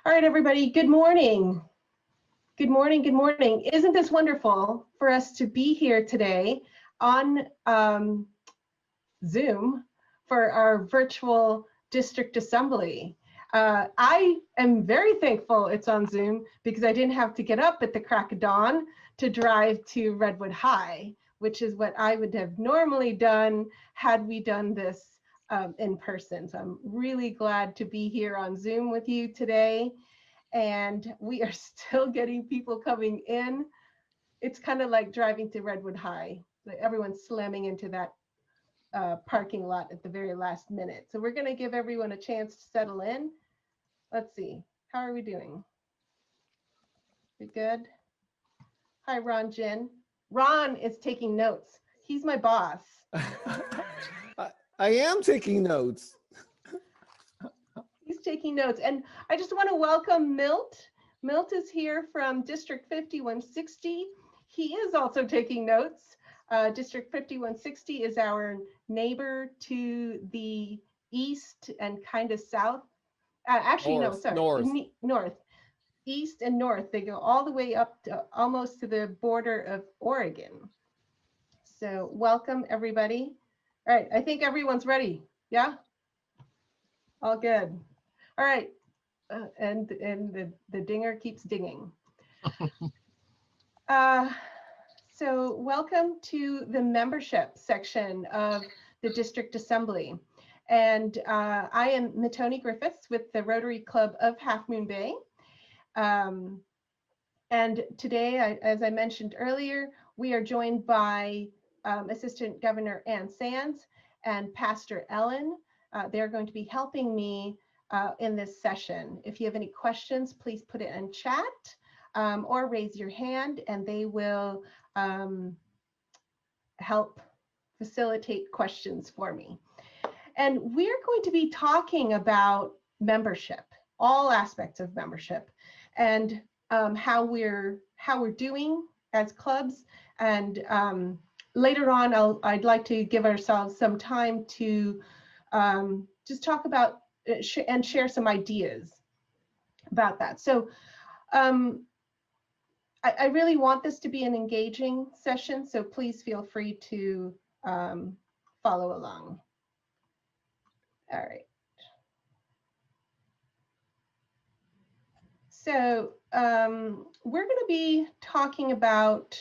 All right, everybody, good morning. Good morning, good morning. Isn't this wonderful for us to be here today on Zoom for our virtual district assembly? I am very thankful it's on Zoom because I didn't have to get up at the crack of dawn to drive to Redwood High, which is what I would have normally done had we done this in person. So I'm really glad to be here on Zoom with you today. And we are still getting people coming in. It's kind of like driving to Redwood High. Like everyone's slamming into that parking lot at the very last minute. So we're going to give everyone a chance to settle in. Let's see. How are we doing? We good? Hi, Ron Jin. Ron is taking notes. He's my boss. I am taking notes. He's taking notes. And I just want to welcome Milt. Milt is here from District 5160. He is also taking notes. District 5160 is our neighbor to the east and kind of south. North. East and north. They go all the way up to almost to the border of Oregon. So welcome, everybody. All right, I think everyone's ready. Yeah? All good. All right, and the dinger keeps dinging. So welcome to the membership section of the District Assembly. And I am Matoni Griffiths with the Rotary Club of Half Moon Bay. And today, as I mentioned earlier, we are joined by Assistant Governor Ann Sands and Pastor Ellen. They're going to be helping me in this session. If you have any questions, please put it in chat or raise your hand and they will help facilitate questions for me. And we're going to be talking about membership, all aspects of membership, and how we're doing as clubs. And later on, I'd like to give ourselves some time to just talk about and share some ideas about that. So I really want this to be an engaging session, so please feel free to follow along. All right. So we're going to be talking about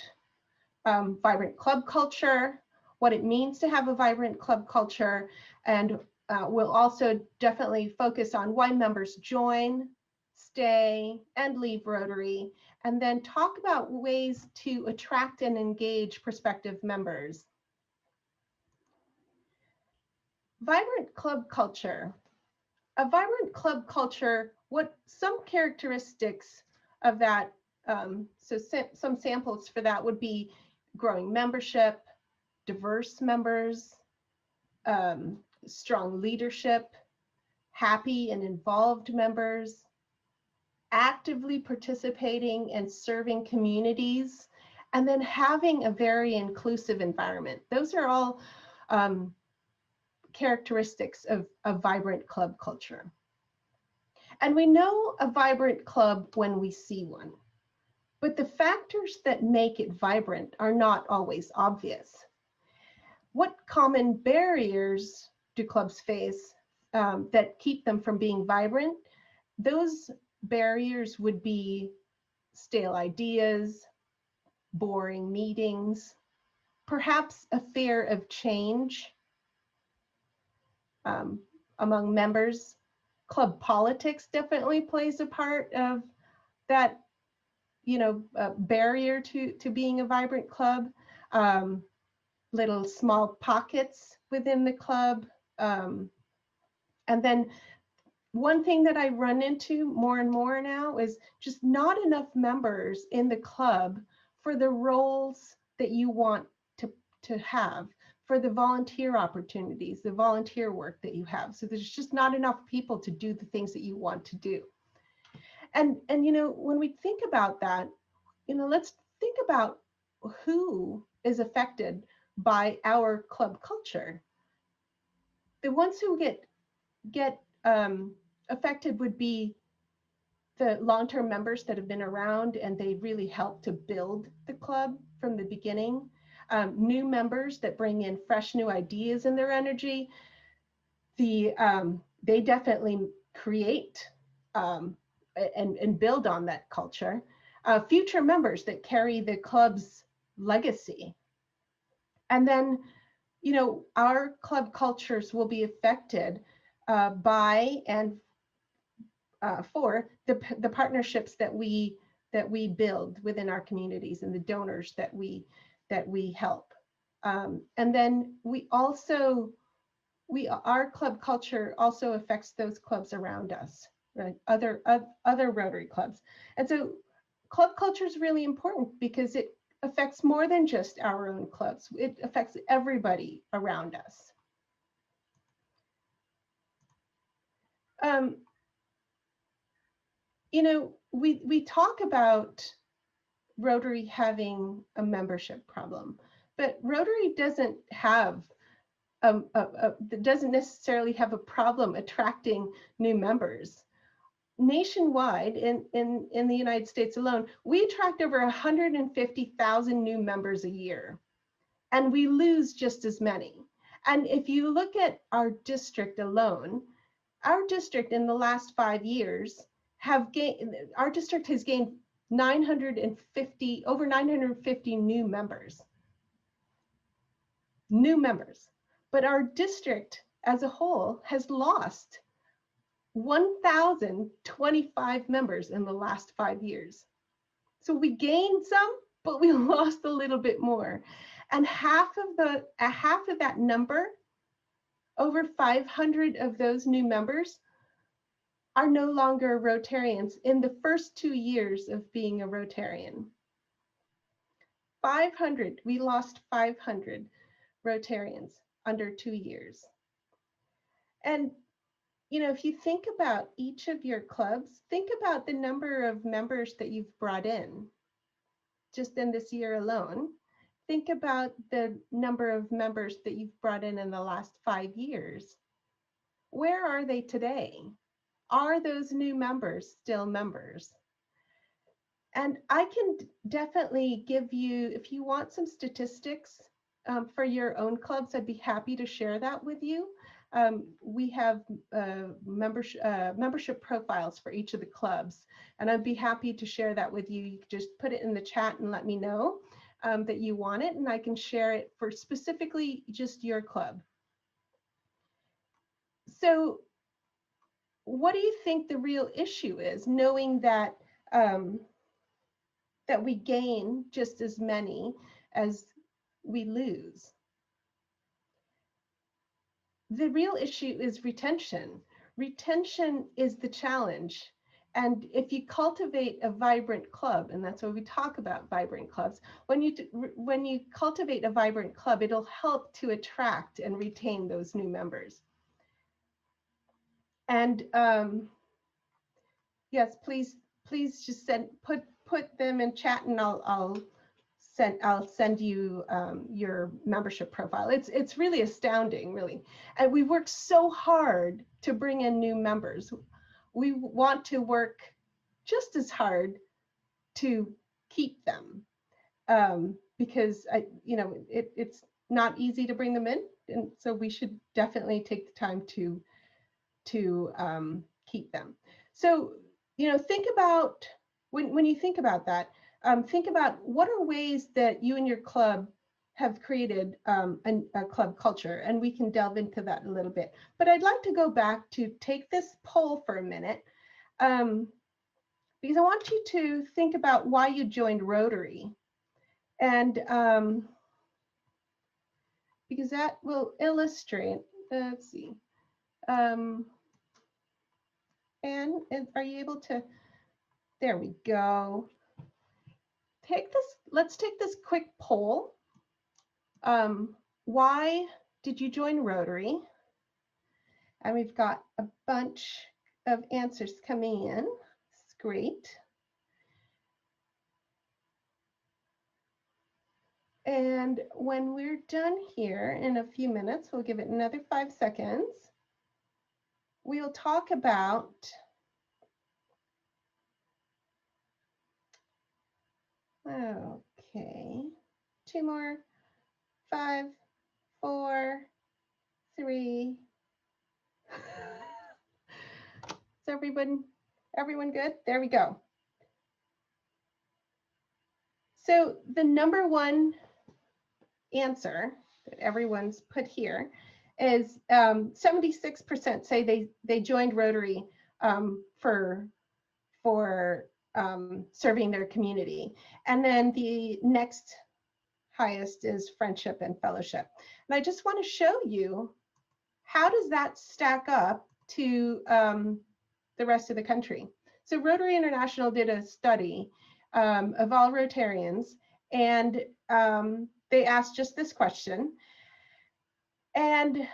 vibrant club culture, what it means to have a vibrant club culture, and we'll also definitely focus on why members join, stay, and leave Rotary, and then talk about ways to attract and engage prospective members. Vibrant club culture. A vibrant club culture, what some characteristics of that, some samples for that would be growing membership, diverse members, strong leadership, happy and involved members, actively participating and serving communities, and then having a very inclusive environment. Those are all characteristics of a vibrant club culture. And we know a vibrant club when we see one, but the factors that make it vibrant are not always obvious. What common barriers do clubs face that keep them from being vibrant? Those barriers would be stale ideas, boring meetings, perhaps a fear of change among members. Club politics definitely plays a part of that, barrier to being a vibrant club. Little small pockets within the club. And then one thing that I run into more and more now is just not enough members in the club for the roles that you want to have, for the volunteer opportunities, the volunteer work that you have. So there's just not enough people to do the things that you want to do. And when we think about that, let's think about who is affected by our club culture. The ones who get affected would be the long-term members that have been around and they really help to build the club from the beginning. New members that bring in fresh new ideas in their energy. They definitely create and build on that culture. Future members that carry the club's legacy. And then, you know, our club cultures will be affected by and for the partnerships that we build within our communities and the donors that we help. And then our club culture also affects those clubs around us, right? Other Rotary clubs. And so club culture is really important because it affects more than just our own clubs. It affects everybody around us. You know, we talk about Rotary having a membership problem, but Rotary doesn't have doesn't necessarily have a problem attracting new members. Nationwide, in the United States alone, we attract over 150,000 new members a year, and we lose just as many. And if you look at our district alone, our district in the last 5 years our district has gained over 950 new members. But our district as a whole has lost 1,025 members in the last 5 years. So we gained some, but we lost a little bit more. And half of that number, over 500 of those new members, are no longer Rotarians in the first 2 years of being a Rotarian. 500, we lost 500 Rotarians under 2 years. And, you know, if you think about each of your clubs, think about the number of members that you've brought in just in this year alone. Think about the number of members that you've brought in the last 5 years. Where are they today? Are those new members still members? And I can definitely give you, if you want some statistics for your own clubs, I'd be happy to share that with you. We have membership profiles for each of the clubs, and I'd be happy to share that with you. You can just put it in the chat and let me know that you want it, and I can share it for specifically just your club. So what do you think the real issue is, knowing that that we gain just as many as we lose? The real issue is retention. Retention is the challenge. And if you cultivate a vibrant club, and that's why we talk about vibrant clubs, when you cultivate a vibrant club, it'll help to attract and retain those new members. And yes, please just put them in chat, and I'll send you your membership profile. It's really astounding, really. And we work so hard to bring in new members. We want to work just as hard to keep them, because it's not easy to bring them in, and so we should definitely take the time to keep them. So, you know, think about when you think about that. Think about what are ways that you and your club have created a club culture, and we can delve into that a little bit. But I'd like to go back to take this poll for a minute, because I want you to think about why you joined Rotary, and because that will illustrate. Let's see. And are you able to? There we go. Let's take this quick poll. Why did you join Rotary? And we've got a bunch of answers coming in. It's great. And when we're done here in a few minutes, we'll give it another 5 seconds. We'll talk about Okay, 2 more. 5, 4, 3. Is everyone good? There we go. So the number one answer that everyone's put here is 76% say they joined Rotary for serving their community. And then the next highest is friendship and fellowship. And I just want to show you, how does that stack up to the rest of the country? So Rotary International did a study of all Rotarians, and they asked just this question, and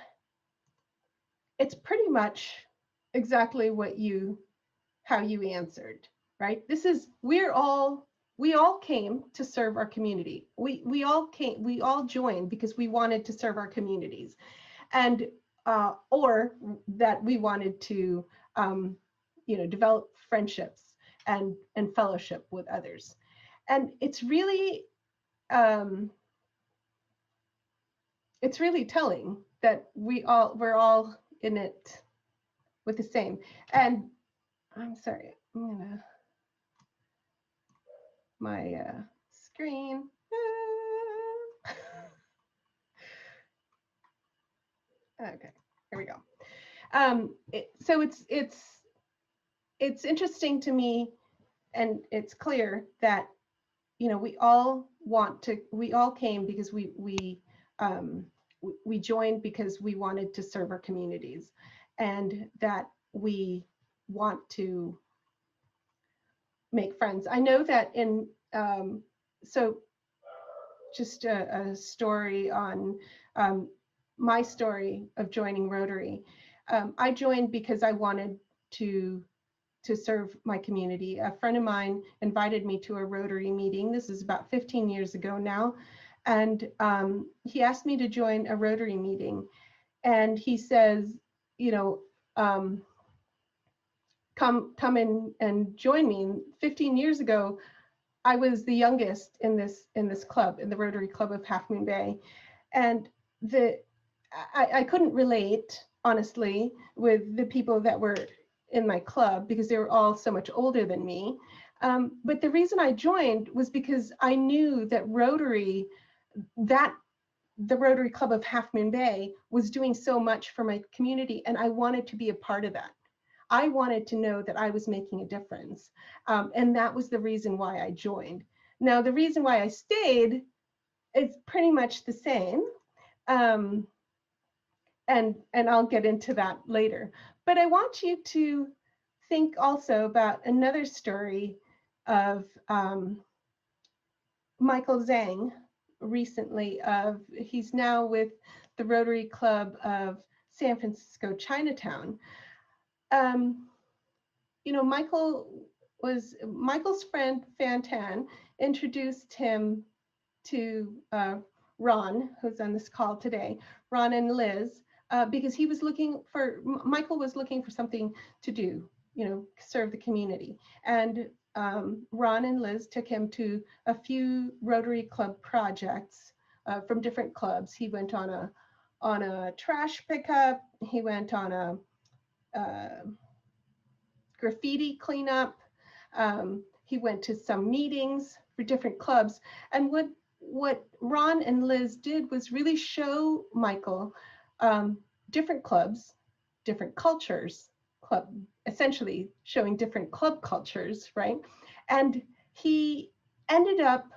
it's pretty much exactly how you answered, right? We all came to serve our community. We all joined because we wanted to serve our communities, and or that we wanted to develop friendships and fellowship with others. And it's really telling that we're all in it with the same. And I'm sorry, my screen. Okay, here we go. So it's interesting to me, and it's clear that we all came because we joined because we wanted to serve our communities, and that we want to make friends. I know that so just a story on my story of joining Rotary. I joined because I wanted to serve my community. A friend of mine invited me to a Rotary meeting. This is about 15 years ago now. And he asked me to join a Rotary meeting. And he says, come in and join me. And 15 years ago, I was the youngest in this club, in the Rotary Club of Half Moon Bay. And I couldn't relate, honestly, with the people that were in my club because they were all so much older than me. But the reason I joined was because I knew that the Rotary Club of Half Moon Bay was doing so much for my community, and I wanted to be a part of that. I wanted to know that I was making a difference. And that was the reason why I joined. Now, the reason why I stayed is pretty much the same. And I'll get into that later. But I want you to think also about another story of Michael Zhang recently. He's now with the Rotary Club of San Francisco Chinatown. Michael's friend Fantan introduced him to Ron, who's on this call today, Ron and Liz, because Michael was looking for something to do, serve the community. And Ron and Liz took him to a few Rotary Club projects from different clubs. He went on a trash pickup. He went on a graffiti cleanup. He went to some meetings for different clubs. And what Ron and Liz did was really show Michael different clubs, different cultures, essentially showing different club cultures, right? And he ended up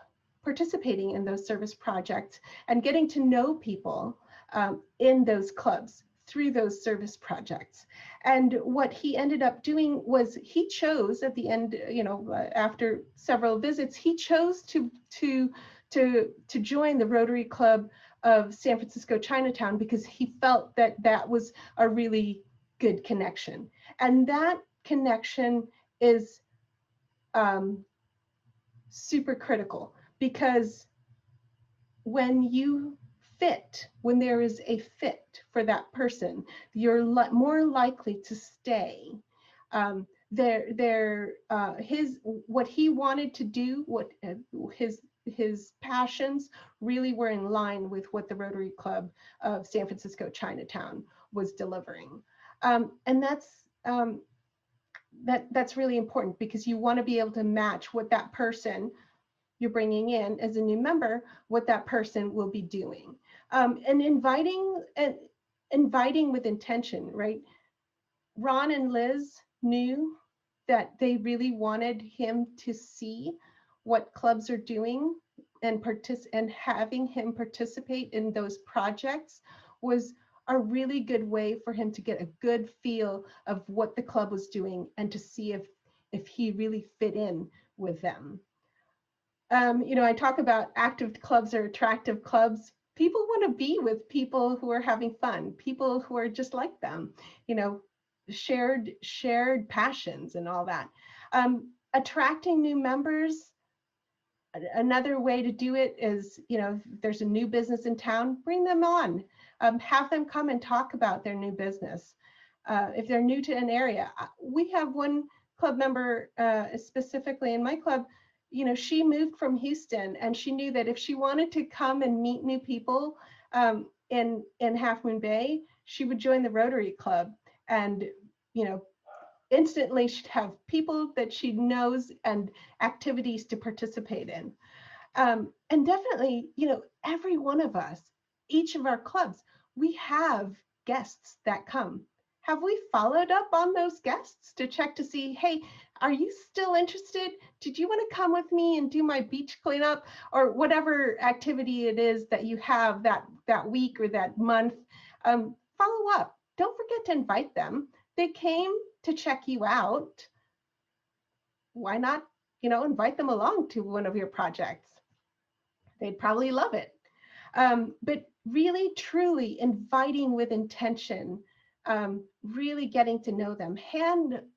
participating in those service projects and getting to know people in those clubs through those service projects. And what he ended up doing was he chose at the end, after several visits, he chose to join the Rotary Club of San Francisco Chinatown because he felt that was a really good connection. And that connection is super critical, because when there is a fit for that person, you're more likely to stay. what he wanted to do, what his passions really were in line with what the Rotary Club of San Francisco Chinatown was delivering. And that's really important, because you want to be able to match what that person you're bringing in as a new member, what that person will be doing. And inviting with intention, right? Ron and Liz knew that they really wanted him to see what clubs are doing, and having him participate in those projects was a really good way for him to get a good feel of what the club was doing, and to see if he really fit in with them. I talk about active clubs or attractive clubs. People want to be with people who are having fun, people who are just like them, shared passions and all that. Attracting new members, another way to do it is, if there's a new business in town, bring them on. Have them come and talk about their new business. If they're new to an area, we have one club member, specifically in my club, she moved from Houston, and she knew that if she wanted to come and meet new people in Half Moon Bay, she would join the Rotary Club, and instantly she'd have people that she knows and activities to participate in. And definitely, every one of us, each of our clubs, we have guests that come. Have we followed up on those guests to check to see, hey, are you still interested? Did you want to come with me and do my beach cleanup, or whatever activity it is that you have that week or that month? Follow up. Don't forget to invite them. They came to check you out. Why not, invite them along to one of your projects? They'd probably love it. But really, truly inviting with intention, really getting to know them,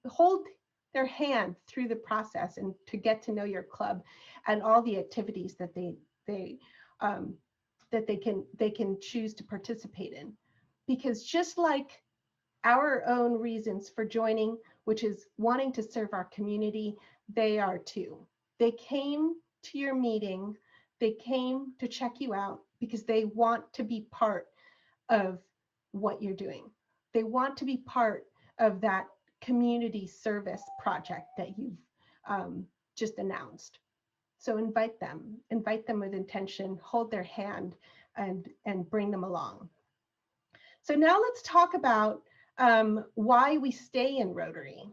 hold their hand through the process, and to get to know your club and all the activities that they can choose to participate in. Because just like our own reasons for joining, which is wanting to serve our community, they are too. They came to your meeting, they came to check you out because they want to be part of what you're doing. They want to be part of that community service project that you've just announced. So invite them with intention, hold their hand, and bring them along. So now let's talk about why we stay in Rotary.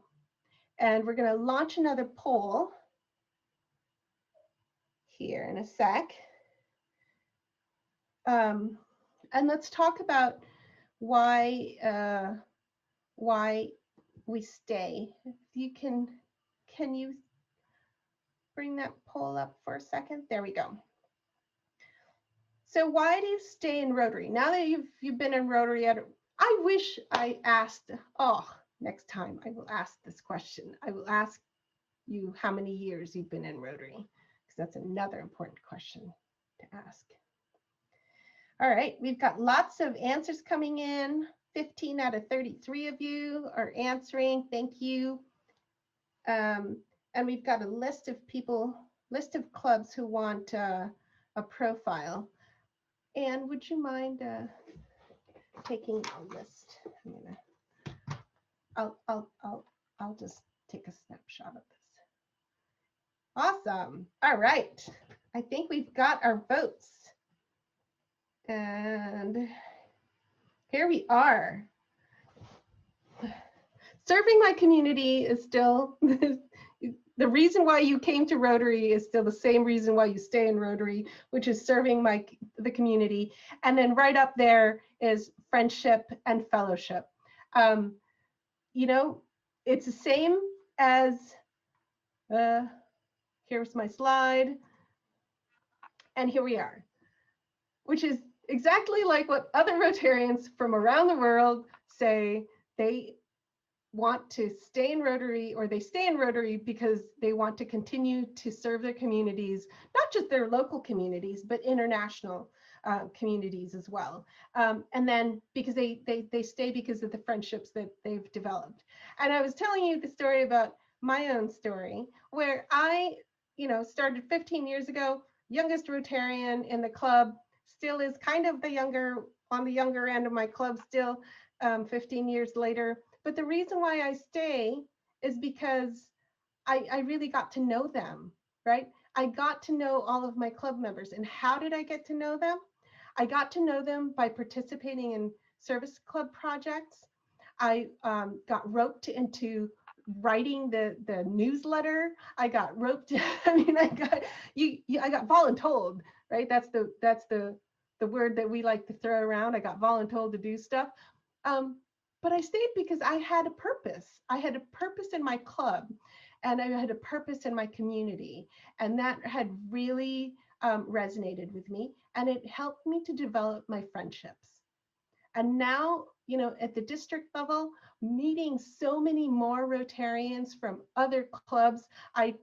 And we're going to launch another poll here in a sec. And let's talk about why we stay. If you can you bring that poll up for a second? There we go. So why do you stay in Rotary? Now that you've been in Rotary, I wish I asked, next time I will ask this question. I will ask you how many years you've been in Rotary, because that's another important question to ask. All right, we've got lots of answers coming in. 15 out of 33 of you are answering. Thank you. And we've got a list of clubs who want a profile. And would you mind taking a list? I'll just take a snapshot of this. Awesome. All right. I think we've got our votes. And here we are. Serving my community is still the reason why you came to Rotary is still the same reason why you stay in Rotary, which is serving the community. And then right up there is friendship and fellowship. It's the same as, here's my slide. And here we are, which is exactly like what other Rotarians from around the world say. They want to stay in Rotary, or they stay in Rotary because they want to continue to serve their communities, not just their local communities, but international. communities as well. And then because they stay because of the friendships that they've developed. And I was telling you the story about my own story where I, started 15 years ago, youngest Rotarian in the club, still is kind of on the younger end of my club still, 15 years later. But the reason why I stay is because I really got to know them, right? I got to know all of my club members. And how did I get to know them? I got to know them by participating in service club projects. I got roped into writing the newsletter. I got roped. I mean, I got voluntold, right? That's the word that we like to throw around. I got voluntold to do stuff. Um, but I stayed because I had a purpose. I had a purpose in my club, and I had a purpose in my community, and that had really resonated with me, and it helped me to develop my friendships. And now, at the district level, meeting so many more Rotarians from other clubs, I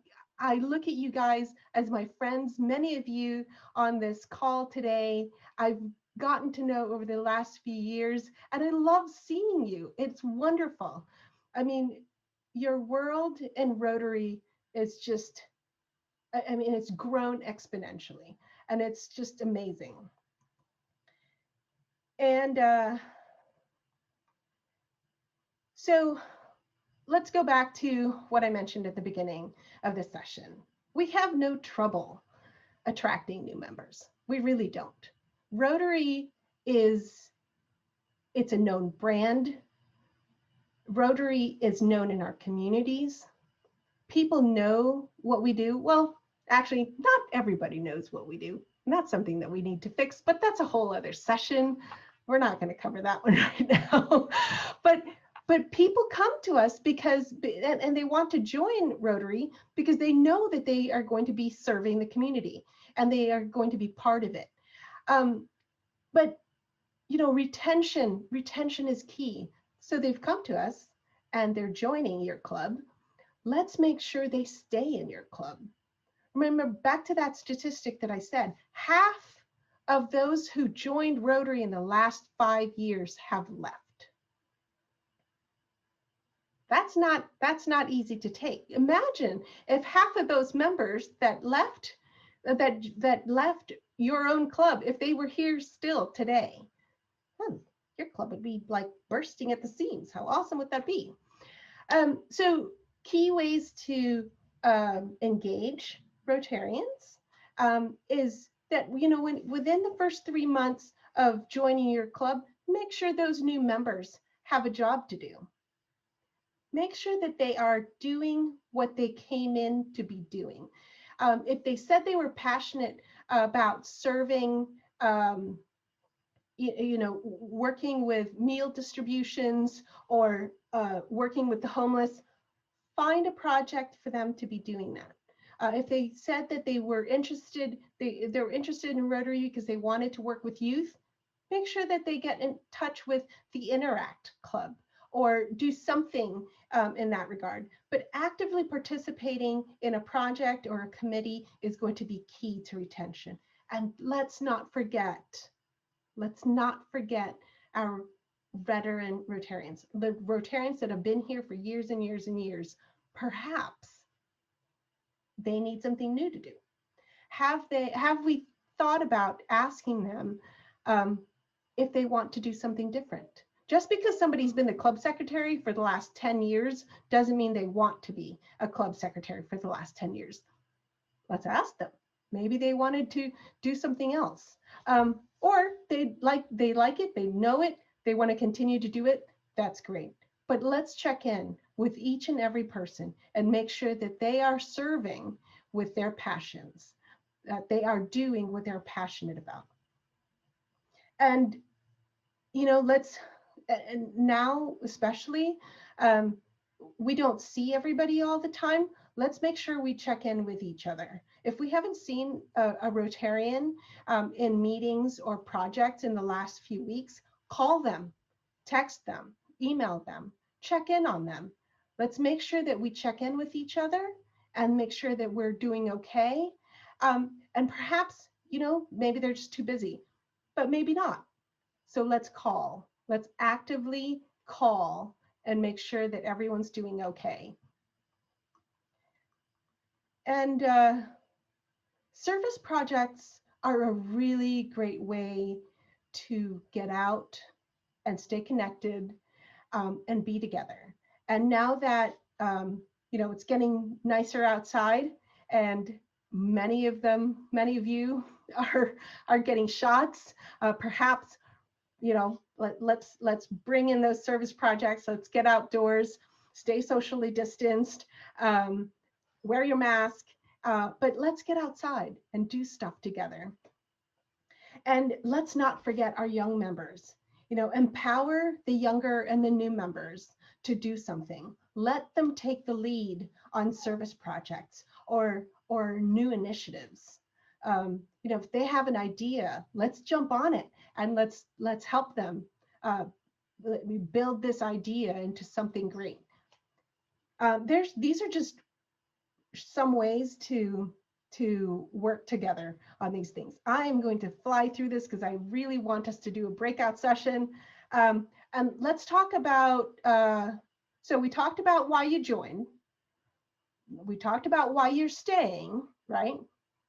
look at you guys as my friends. Many of you on this call today, I've gotten to know over the last few years, and I love seeing you. It's wonderful. I mean, your world in Rotary is just, I mean, it's grown exponentially, and it's just amazing. And so let's go back to what I mentioned at the beginning of the session. We have no trouble attracting new members. We really don't. Rotary it's a known brand. Rotary is known in our communities. People know what we do. Well, actually, not everybody knows what we do. And that's something that we need to fix, but that's a whole other session. We're not going to cover that one right now. But people come to us because, and they want to join Rotary because they know that they are going to be serving the community and they are going to be part of it. But retention is key. So they've come to us and they're joining your club. Let's make sure they stay in your club. Remember, back to that statistic that I said, half of those who joined Rotary in the last 5 years have left. That's not easy to take. Imagine if half of those members that left your own club, if they were here still today, your club would be like bursting at the seams. How awesome would that be? So key ways to engage Rotarians is that, when within the first 3 months of joining your club, make sure those new members have a job to do. Make sure that they are doing what they came in to be doing. If they said they were passionate about serving, working with meal distributions or working with the homeless, find a project for them to be doing that. If they said that they were interested, they were interested in Rotary because they wanted to work with youth, make sure that they get in touch with the Interact Club or do something in that regard. But actively participating in a project or a committee is going to be key to retention. And let's not forget our veteran Rotarians, the Rotarians that have been here for years and years and years. Perhaps they need something new to do. Have we thought about asking them if they want to do something different? Just because somebody's been the club secretary for the last 10 years doesn't mean they want to be a club secretary for the last 10 years. Let's ask them. Maybe they wanted to do something else. Or they like it, they know it, they want to continue to do it. That's great. But let's check in with each and every person and make sure that they are serving with their passions, that they are doing what they're passionate about. And, and now especially, we don't see everybody all the time. Let's make sure we check in with each other. If we haven't seen a Rotarian in meetings or projects in the last few weeks, call them, text them, email them, check in on them. Let's make sure that we check in with each other and make sure that we're doing okay. And perhaps, maybe they're just too busy. but maybe not. So let's call. Let's actively call and make sure that everyone's doing okay. And service projects are a really great way to get out and stay connected, and be together. And now that it's getting nicer outside, and many of you are getting shots. Perhaps let's bring in those service projects. Let's get outdoors, stay socially distanced, wear your mask, but let's get outside and do stuff together. And let's not forget our young members. Empower the younger and the new members to do something. Let them take the lead on service projects or new initiatives. If they have an idea, let's jump on it and let's help them build this idea into something great. These are just some ways to work together on these things. I am going to fly through this because I really want us to do a breakout session. And let's talk about, so we talked about why you joined. We talked about why you're staying, right?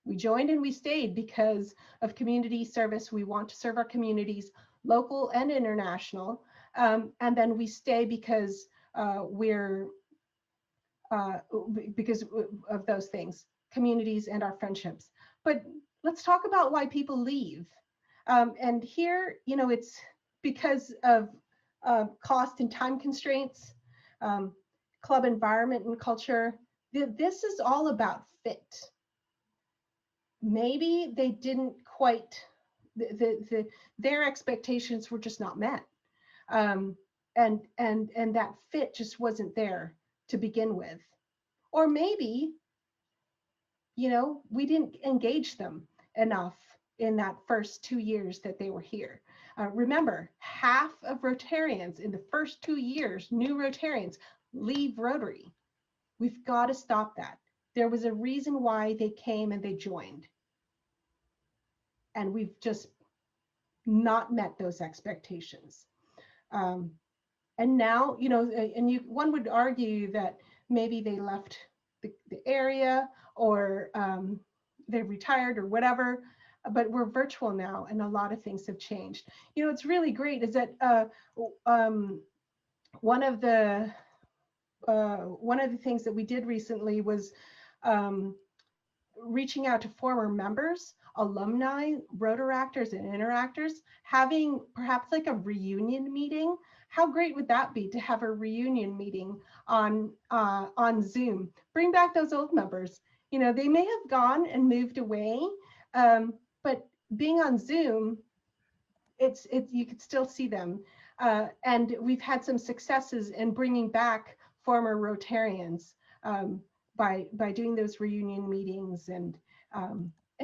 We joined and we stayed because of community service. We want to serve our communities, local and international. And then we stay because because of those things, communities and our friendships. But let's talk about why people leave. And here, it's because of cost and time constraints, club environment and culture. This is all about fit. Maybe they didn't quite, their expectations were just not met. And that fit just wasn't there to begin with. Or maybe, we didn't engage them enough in that first 2 years that they were here. Remember, half of Rotarians in the first 2 years, new Rotarians, leave Rotary. We've got to stop that. There was a reason why they came and they joined. And we've just not met those expectations. And now, one would argue that maybe they left the area or they retired or whatever, but we're virtual now and a lot of things have changed. It's really great is that one of the things that we did recently was reaching out to former members, alumni, Rotaractors and Interactors, having perhaps like a reunion meeting. How great would that be to have a reunion meeting on Zoom? Bring back those old members. They may have gone and moved away, but being on Zoom, it's you could still see them. And we've had some successes in bringing back former Rotarians by doing those reunion meetings and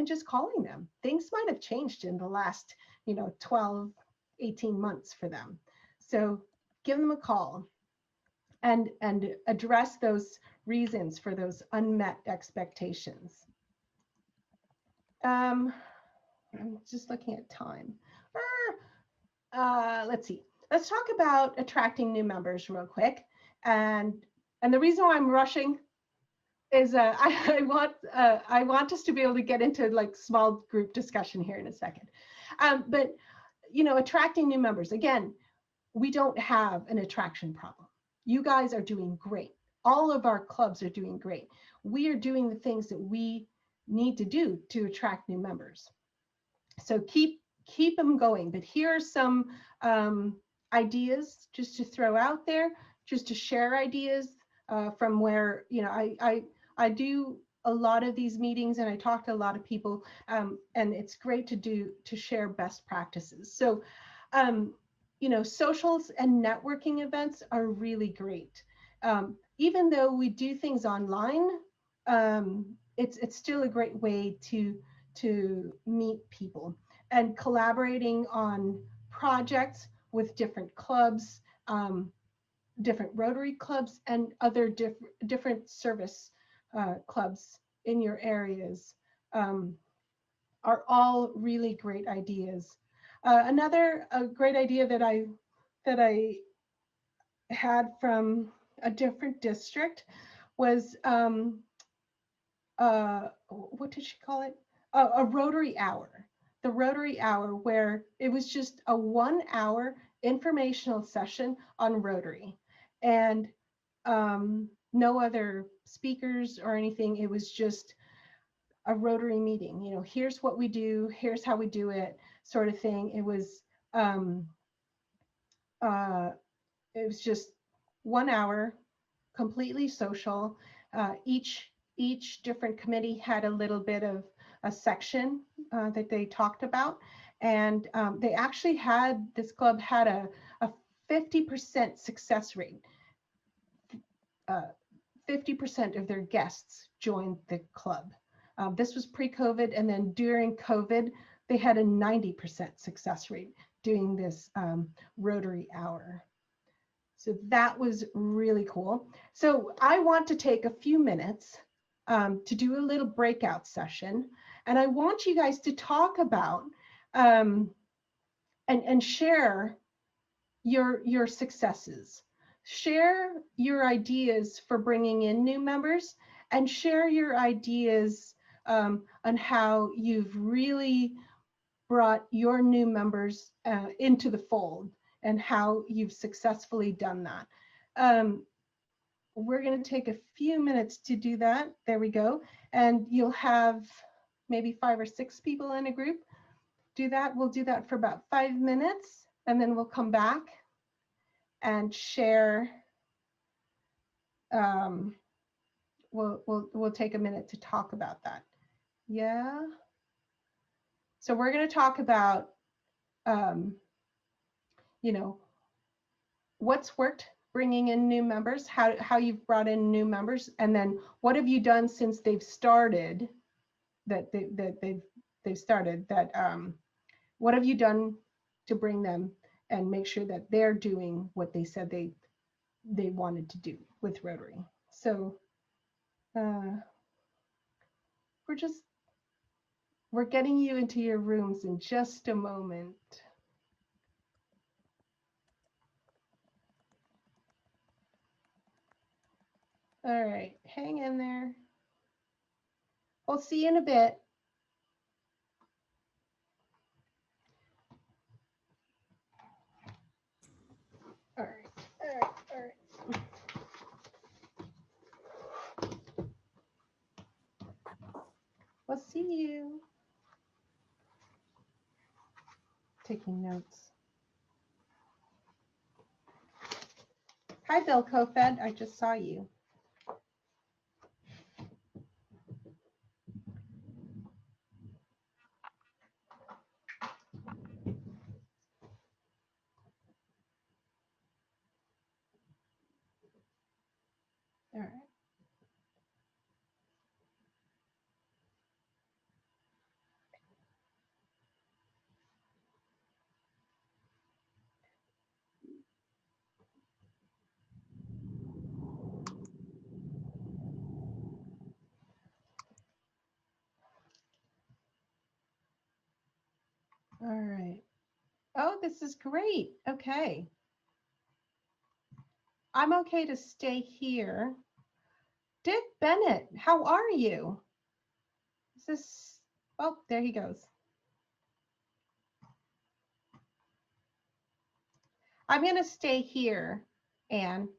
just calling them. Things might have changed in the last 12, 18 months for them. So give them a call and address those reasons for those unmet expectations. I'm just looking at time. Let's see. Let's talk about attracting new members real quick. And the reason why I'm rushing is I want us to be able to get into like small group discussion here in a second. But attracting new members, again, we don't have an attraction problem. You guys are doing great. All of our clubs are doing great. We are doing the things that we need to do to attract new members. So keep them going. But here are some ideas just to throw out there, just to share ideas from where I do a lot of these meetings and I talk to a lot of people, and it's great to share best practices. So socials and networking events are really great. Even though we do things online, it's still a great way to meet people and collaborating on projects with different clubs, different Rotary clubs and other different service clubs in your areas are all really great ideas. Another great idea that I had from a different district was what did she call it? A Rotary Hour. The Rotary Hour, where it was just a 1 hour informational session on Rotary, and no other speakers or anything. It was just a Rotary meeting. You know, here's what we do, here's how we do it, sort of thing. Uh, it was just 1 hour, completely social. Each different committee had a little bit of a section that they talked about, and they actually had, this club had a 50% success rate. 50% of their guests joined the club. This was pre-COVID, and then during COVID, they had a 90% success rate doing this Rotary Hour. So that was really cool. So I want to take a few minutes to do a little breakout session. And I want you guys to talk about and share your successes. Share your ideas for bringing in new members, and share your ideas on how you've really brought your new members into the fold, and how you've successfully done that. We're going to take a few minutes to do that. There we go. And you'll have maybe 5 or 6 people in a group do that. We'll do that for about 5 minutes, and then we'll come back and share. We'll take a minute to talk about that. Yeah. So we're going to talk about, you know, what's worked bringing in new members, how you've brought in new members, and then what have you done since they've started, what have you done to bring them and make sure that they're doing what they said they wanted to do with Rotary. So we're getting you into your rooms in just a moment. All right, hang in there. We'll see you in a bit. All right. We'll see you. Taking notes. Hi, Bill Kofed. I just saw you. All right. All right. Oh, this is great. Okay. I'm okay to stay here. Dick Bennett, how are you? Is this, oh, there he goes. I'm going to stay here, Anne.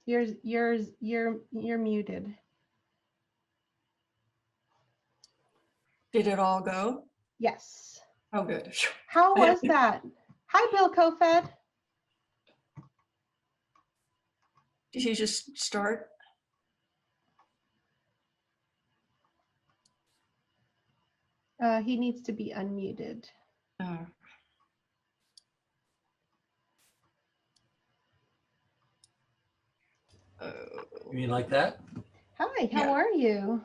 You're muted. Did it all go? Yes. Oh, good. How was that? Hi, Bill Kofed. Did he just start? He needs to be unmuted. Oh. You mean like that? Hi, how are you?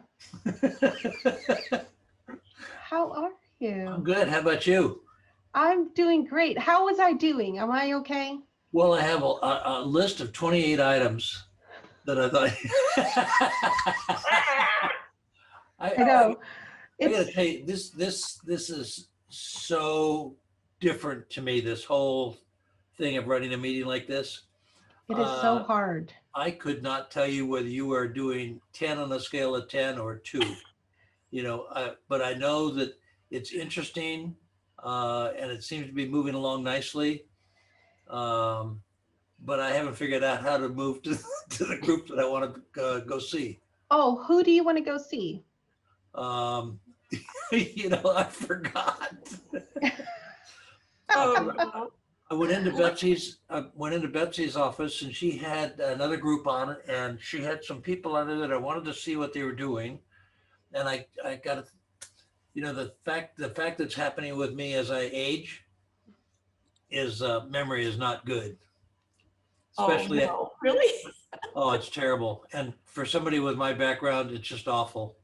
How are you? I'm good. How about you? I'm doing great. How was I doing? Am I okay? Well, I have a list of 28 items that I thought. I know. I gotta It's, tell you, this is so different to me, this whole thing of running a meeting like this. it is so Uh, hard. I could not tell you whether you are doing 10 on a scale of 10 or 2, but I know that it's interesting, and it seems to be moving along nicely. But I haven't figured out how to move to, to the group that I want to go see. Oh, who do you want to go see? Um, I forgot. Oh, well, I went into Betsy's office, and she had another group on it, and she had some people on there that I wanted to see what they were doing. And I got, the fact that's happening with me as I age is memory is not good. oh, Especially, no, really? oh, it's terrible. And for somebody with my background, it's just awful.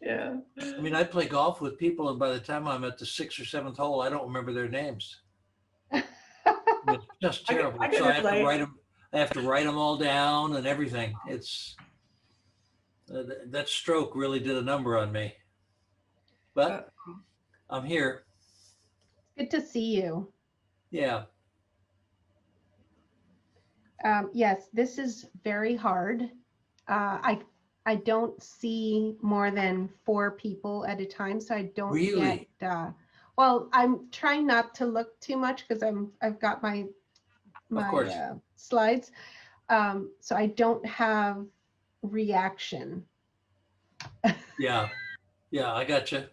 Yeah. I mean, I play golf with people, and by the time I'm at the 6th or 7th hole, I don't remember their names. It's just terrible. I can So I have to relate. write them. I have to write them all down and everything. It's that stroke really did a number on me. But I'm here. Good to see you. Yeah. Yes, this is very hard. I don't see more than 4 people at a time, so I don't Really? get. Well, I'm trying not to look too much because I've got my Of course. slides, so I don't have reaction, Yeah. Yeah. I got you.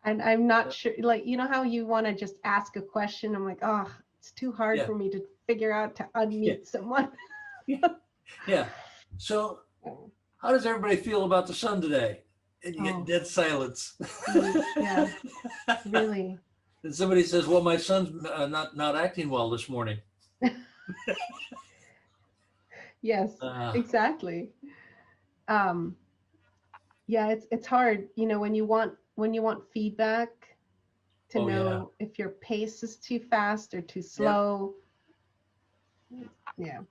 and I'm not sure. Like, you know how you want to just ask a question? I'm like, oh, it's too hard Yeah. for me to figure out to unmute Yeah. someone. Yeah. So how does everybody feel about the sun today? And you Oh. get dead silence. Yeah, really. And somebody says, well, my son's not acting well this morning. Yes, Uh, exactly. Yeah, it's hard, when you want feedback to Oh, yeah. know if your pace is too fast or too slow. Yeah.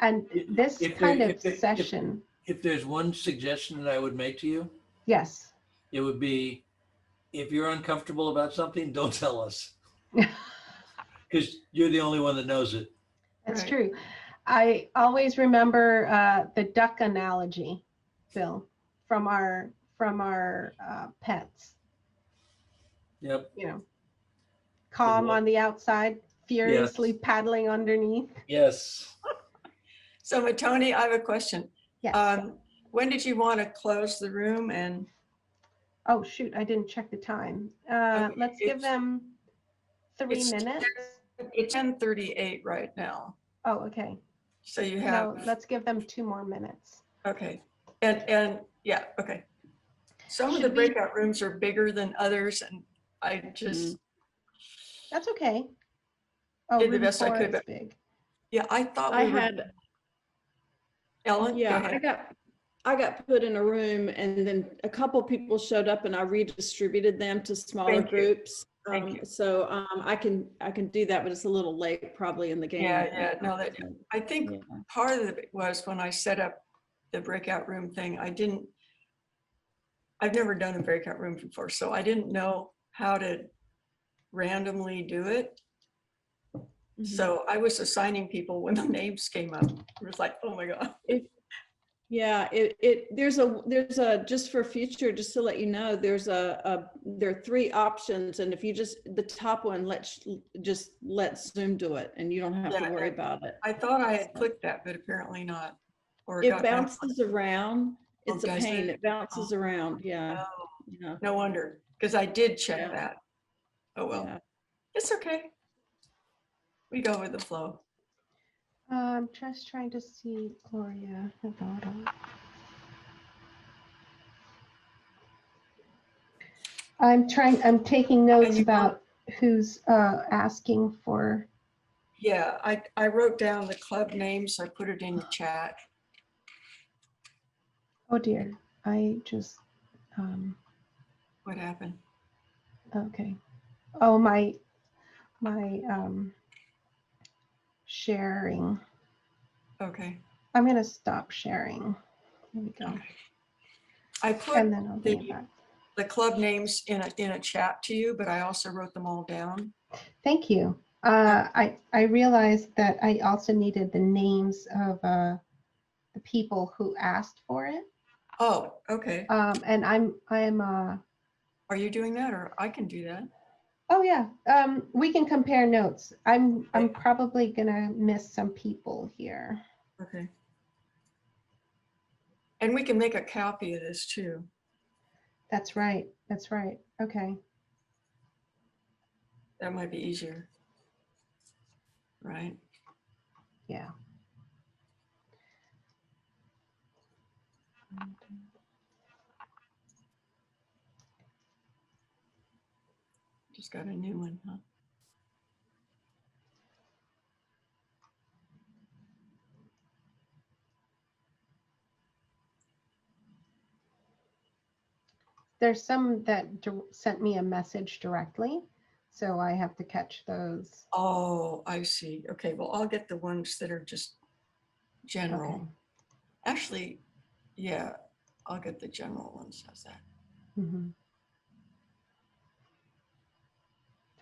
And this If kind there- of if there- if- session, If there's one suggestion that I would make to you, yes. it would be, if you're uncomfortable about something, don't tell us, because you're the only one that knows it. That's Right. true. I always remember the duck analogy, Bill, from our pets. Yep. Calm on the outside, furiously Yes. paddling underneath. Yes. So, Tony, I have a question. Yes. When did you want to close the room? And Oh, shoot, I didn't check the time. Okay, Let's give it's- them 3 it's minutes. It's 10:38 right now. Oh, okay. So you No, have, let's give them 2 more minutes. okay. And yeah, okay. Some of Should the we- breakout rooms are bigger than others, and I just, That's okay. Oh, Did the room best I 4 could, is but- big. yeah, I thought I we were, had, Ellen, go yeah, ahead. I got put in a room and then a couple people showed up and I redistributed them to smaller Thank you. groups. Thank you. So I can do that, but it's a little late probably in the game. Yeah, no, I think Yeah. part of it was when I set up the breakout room thing, I've never done a breakout room before, so I didn't know how to randomly do it. Mhm. So I was assigning people when the names came up. It was like, oh my God. Yeah, there's a, just for future, just to let you know, there are 3 options. And if you the top one, just let Zoom do it and you don't have to Yeah, worry about it. I thought I had clicked that, but apparently not. Or It got back. bounces around. Oh, It's a does pain. it? It bounces around. Yeah. Oh, Yeah. no wonder, because I did check Yeah. that. Oh, well, Yeah. it's okay. We go with the flow. I'm just trying to see Gloria. Hold on. I'm taking notes you about who's asking for. Yeah, I wrote down the club names. I put it in the chat. Oh dear, I just, What happened? okay. Oh, my sharing. Okay. I'm gonna stop sharing. Here we go. I put And then I'll bring it the back. the club names in a chat to you, but I also wrote them all down. Thank you. I realized that I also needed the names of the people who asked for it. Oh, okay. And I'm Are you doing that, or I can do that? oh yeah. We can compare notes. I'm Okay. probably gonna miss some people here. Okay. And we can make a copy of this too. That's right. That's right. Okay. That might be easier. Right? Yeah. Just got a new one, huh? There's some that sent me a message directly, so I have to catch those. Oh, I see. Okay, well, I'll get the ones that are just general. Okay. Actually, yeah, I'll get the general ones. How's that? Mhm.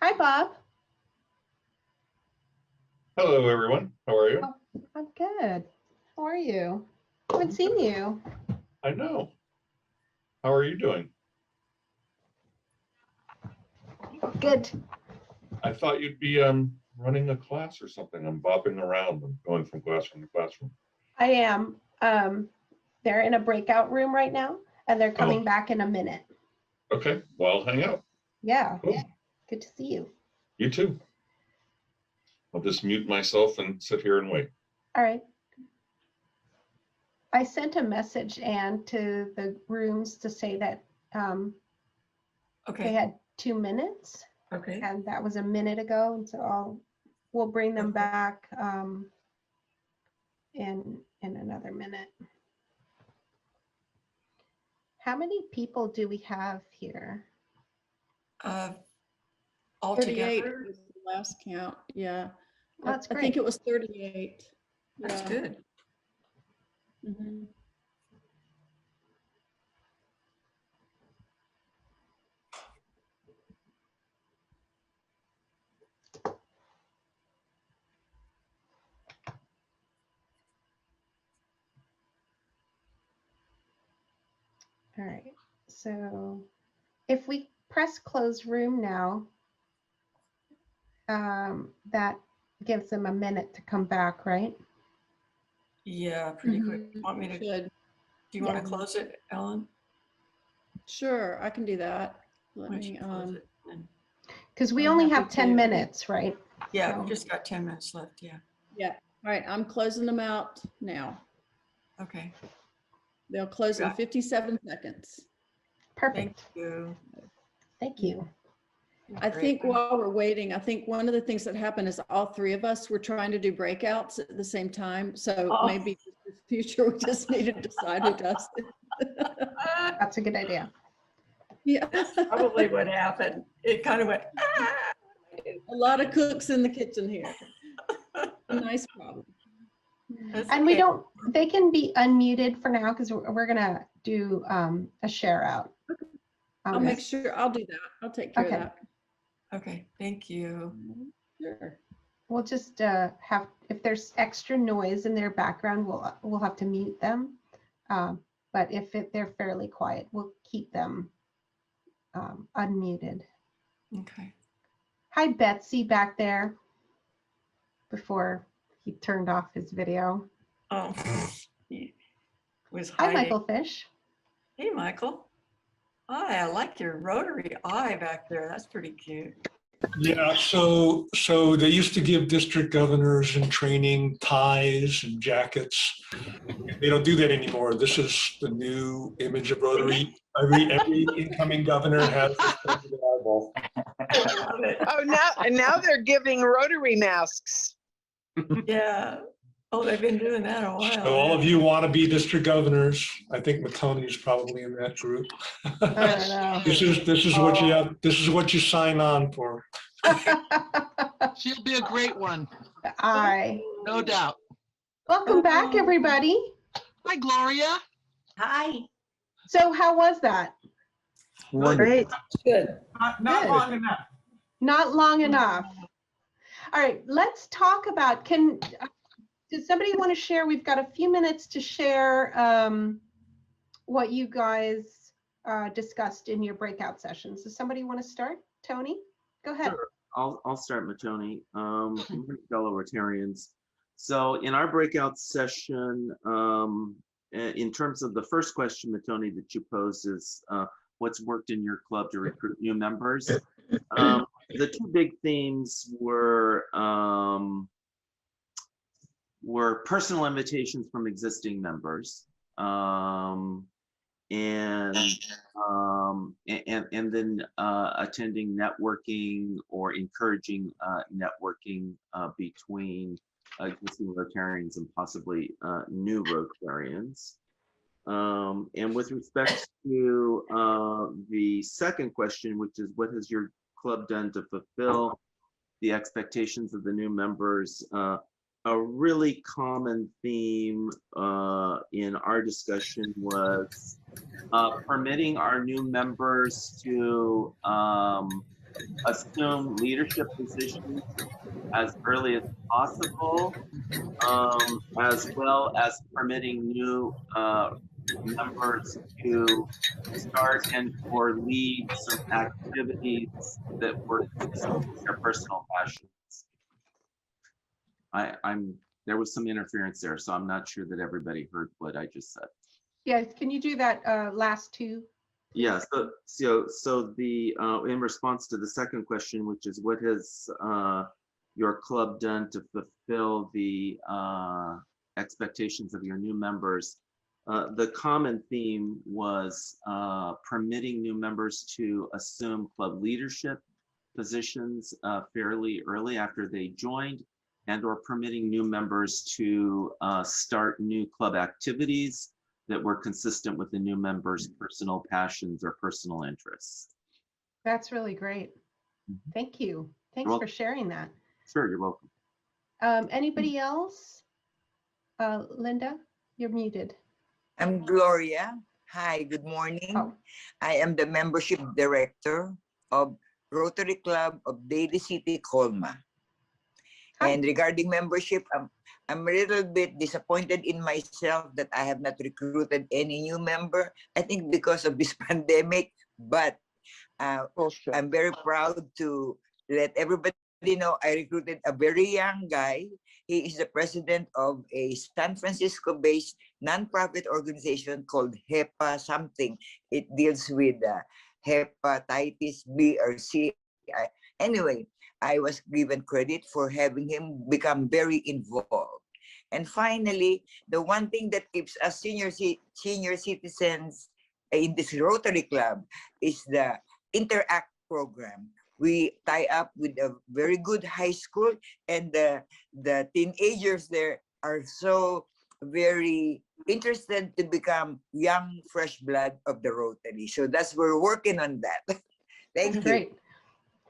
Hi, Bob. Hello, everyone. How are you? Oh, I'm good. How are you? Haven't seen you. I know. How are you doing? Good. I thought you'd be running a class or something. I'm bopping around and going from classroom to classroom. I am. They're in a breakout room right now, and they're coming back in a minute. Okay, well, hang out. Yeah. Cool. Good to see you. You too. I'll just mute myself and sit here and wait. All right. I sent a message, Anne, to the rooms to say that they Okay, had 2 minutes, okay. and that was a minute ago. And so we'll bring them Okay. back in another minute. How many people do we have here? All 38 together, was the last count. Yeah. That's I think great. it was 38. that's Yeah. good. Mhm. All right. So if we press close room now, that gives them a minute to come back, right? Yeah, pretty quick. Mhm. Want me to, do Should. you want to Yeah. close it, Ellen? Sure, I can do that. Let Why don't me, you close it? And- Because we I'm only happy have 10 to. minutes, right? Yeah, So- we've just got 10 minutes left, yeah. yeah. All right, I'm closing them out now. Okay, They'll close in Got it. 57 seconds. thank Perfect. you. Thank you. I Great. think while we're waiting, I think one of the things that happened is all three of us were trying to do breakouts at the same time. So Oh. maybe in the future, we just need to decide who does it. That's a good idea. Yeah. That's probably what happened. It kind of went, "Ah." A lot of cooks in the kitchen here. A nice problem. That's And we okay. don't, they can be unmuted for now because we're gonna do a share out. I'll make sure, I'll do that. I'll take care Okay. of that. Okay, thank you. Sure. We'll just have, if there's extra noise in their background, we'll have to mute them. But if they're fairly quiet, we'll keep them unmuted. Okay. Hi, Betsy back there before he turned off his video. Oh, he was Hi, hiding. Michael Fish. Hey, Michael. Hi, I like your rotary eye back there. That's pretty cute. Yeah, so they used to give district governors in training ties and jackets. They don't do that anymore. This is the new image of Rotary. Every incoming governor has this sensitive eyeball. I love it. Oh, now they're giving Rotary masks. Yeah. Oh, they've been doing that a while. So all of you want to be district governors. I think Matoni's probably in that group. I don't know. This is what you have. This is what you sign on for. She'll be a great one, Aye. no doubt. Welcome back, everybody. Hi, Gloria. Hi. So how was that? Great. Good. Not Good. long enough. Not long enough. All right, let's talk about, does somebody want to share? We've got a few minutes to share what you guys discussed in your breakout sessions. Does somebody want to start? Tony, go ahead. Sure. I'll start, Matoni. Fellow Rotarians. So in our breakout session, in terms of the first question, Matoni, that you posed is what's worked in your club to recruit new members? The two big themes were personal invitations from existing members, and then attending networking or encouraging networking between existing Rotarians and possibly new Rotarians. And with respect to the second question, which is what has your club done to fulfill the expectations of the new members? A really common theme in our discussion was permitting our new members to assume leadership positions as early as possible, as well as permitting new members to start and or lead some activities that were consistent with their personal passions. There was some interference there, so I'm not sure that everybody heard what I just said. Yes, can you do that last two? Yeah, so the in response to the second question, which is what has your club done to fulfill the expectations of your new members? The common theme was permitting new members to assume club leadership positions fairly early after they joined, and or permitting new members to start new club activities that were consistent with the new members' personal passions or personal interests. That's really great. Thank you. Thanks for sharing that. Sure, you're welcome. Anybody else? Linda, you're muted. I'm Gloria. Hi, good morning. Oh. I am the membership director of Rotary Club of Daly City, Colma. Hi. And regarding membership, I'm a little bit disappointed in myself that I have not recruited any new member. I think because of this pandemic, but I'm very proud to let everybody know I recruited a very young guy. He is the president of a San Francisco-based nonprofit organization called HEPA something. It deals with hepatitis B or C. Anyway, I was given credit for having him become very involved. And finally, the one thing that keeps us senior citizens in this Rotary Club is the Interact program. We tie up with a very good high school, and the teenagers there are so very interested to become young, fresh blood of the Rotary. So we're working on that. Thank you. Great.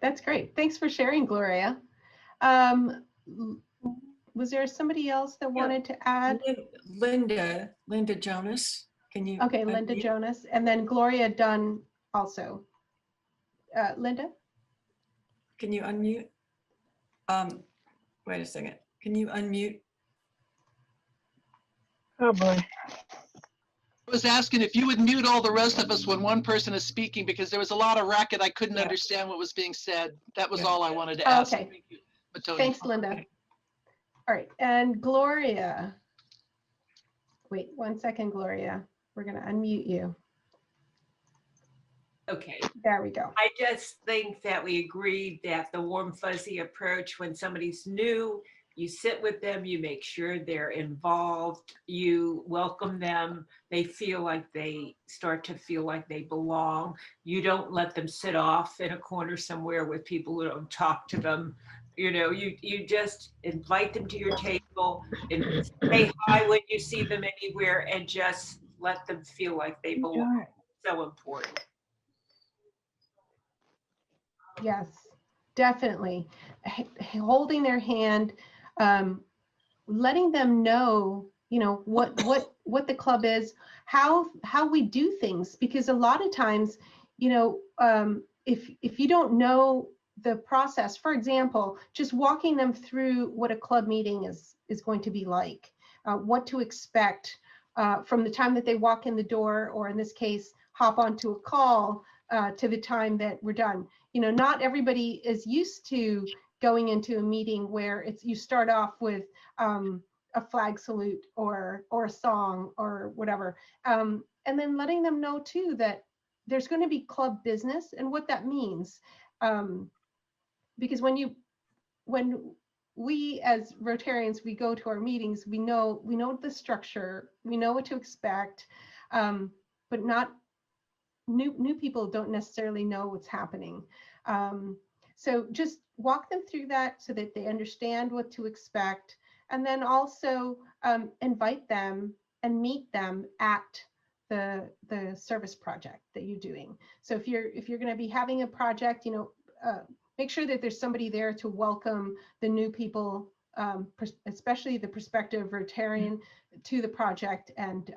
That's great. Thanks for sharing, Gloria. Was there somebody else that wanted to add? Linda Jonas, can you? Okay, Linda Jonas, and then Gloria Dunn also. Linda? Can you unmute? Wait a second. Can you unmute? Oh boy. I was asking if you would mute all the rest of us when one person is speaking, because there was a lot of racket. I couldn't understand what was being said. That was all I wanted to ask. Okay. Thank you, Matoni. Thanks, Linda. All right, and Gloria. Wait 1 second, Gloria. We're going to unmute you. Okay. There we go. I just think that we agreed that the warm fuzzy approach, when somebody's new, you sit with them, you make sure they're involved, you welcome them, they feel like they start to feel like they belong. You don't let them sit off in a corner somewhere with people who don't talk to them. You know, you just invite them to your table and say hi when you see them anywhere and just let them feel like they belong. So important. Yes, definitely. Holding their hand, letting them know, you know, what the club is, how we do things, because a lot of times, you know, if you don't know the process, for example, just walking them through what a club meeting is going to be like, what to expect from the time that they walk in the door, or in this case, hop onto a call to the time that we're done. You know, not everybody is used to going into a meeting where you start off with a flag salute or a song or whatever, and then letting them know too that there's going to be club business and what that means, because when we as Rotarians, we go to our meetings, we know the structure, we know what to expect, but not new people don't necessarily know what's happening. So just walk them through that so that they understand what to expect, and then also invite them and meet them at the service project that you're doing. So if you're going to be having a project, you know, make sure that there's somebody there to welcome the new people, especially the prospective Rotarian, to the project, and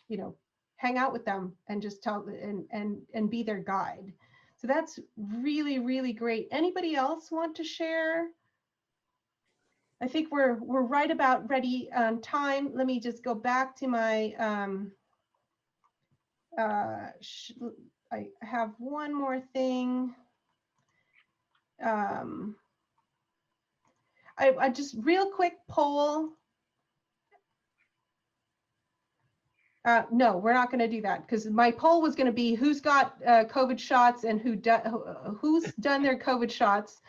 you know, hang out with them and just tell and be their guide. So that's really, really great. Anybody else want to share? I think we're right about ready on time. Let me just go back to my I have one more thing. I just real quick poll. No, we're not going to do that, because my poll was going to be who's got COVID shots and who's done their COVID shots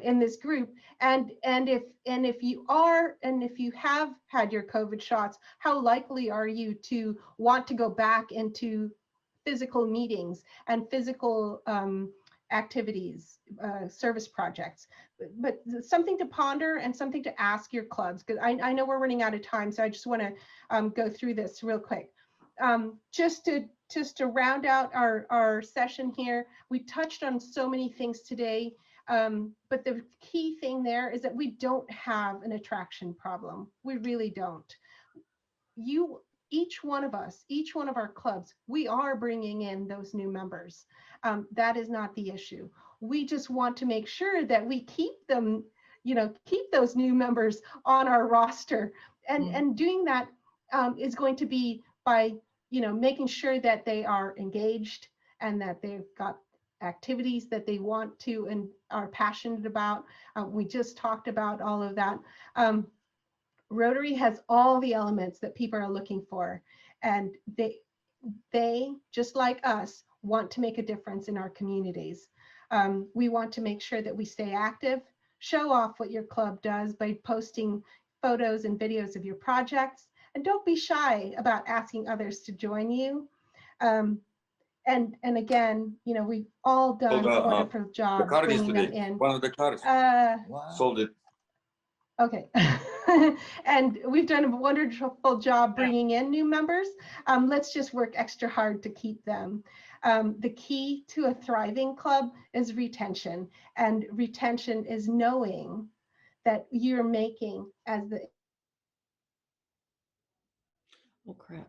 in this group, and if you have had your COVID shots, how likely are you to want to go back into physical meetings and physical activities, service projects? But something to ponder and something to ask your clubs, because I know we're running out of time, so I just want to go through this real quick. Just to round out our session here, we touched on so many things today, but the key thing there is that we don't have an attraction problem. We really don't. Each one of us, each one of our clubs, we are bringing in those new members. That is not the issue. We just want to make sure that we keep them, you know, keep those new members on our roster, and doing that is going to be by, you know, making sure that they are engaged and that they've got activities that they want to and are passionate about. We just talked about all of that. Rotary has all the elements that people are looking for, and they just like us want to make a difference in our communities. We want to make sure that we stay active, show off what your club does by posting photos and videos of your projects, and don't be shy about asking others to join you. And again, you know, we've all done a wonderful job bringing them in. One of the cars. Sold it. Okay. And we've done a wonderful job bringing in new members. Let's just work extra hard to keep them. The key to a thriving club is retention, and retention is knowing that you're making as the Oh, crap.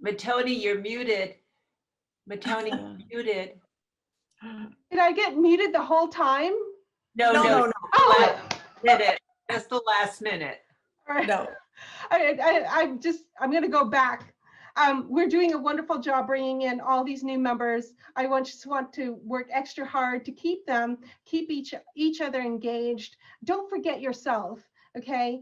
Matoni, you're muted. Matoni, you're muted. Did I get muted the whole time? No. Oh, Minute. Just the last minute. all right. No. I'm going to go back. We're doing a wonderful job bringing in all these new members. I just want to work extra hard to keep them, keep each other engaged. Don't forget yourself, okay?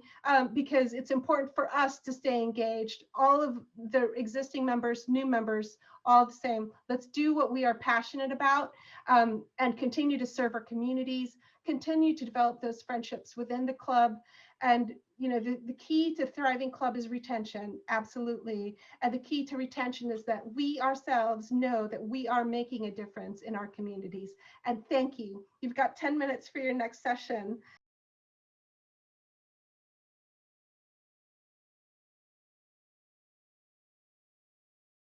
Because it's important for us to stay engaged. All of the existing members, new members, all the same. Let's do what we are passionate about, and continue to serve our communities, continue to develop those friendships within the club. And you know, the key to thriving club is retention, absolutely. And the key to retention is that we ourselves know that we are making a difference in our communities. And thank you. You've got 10 minutes for your next session.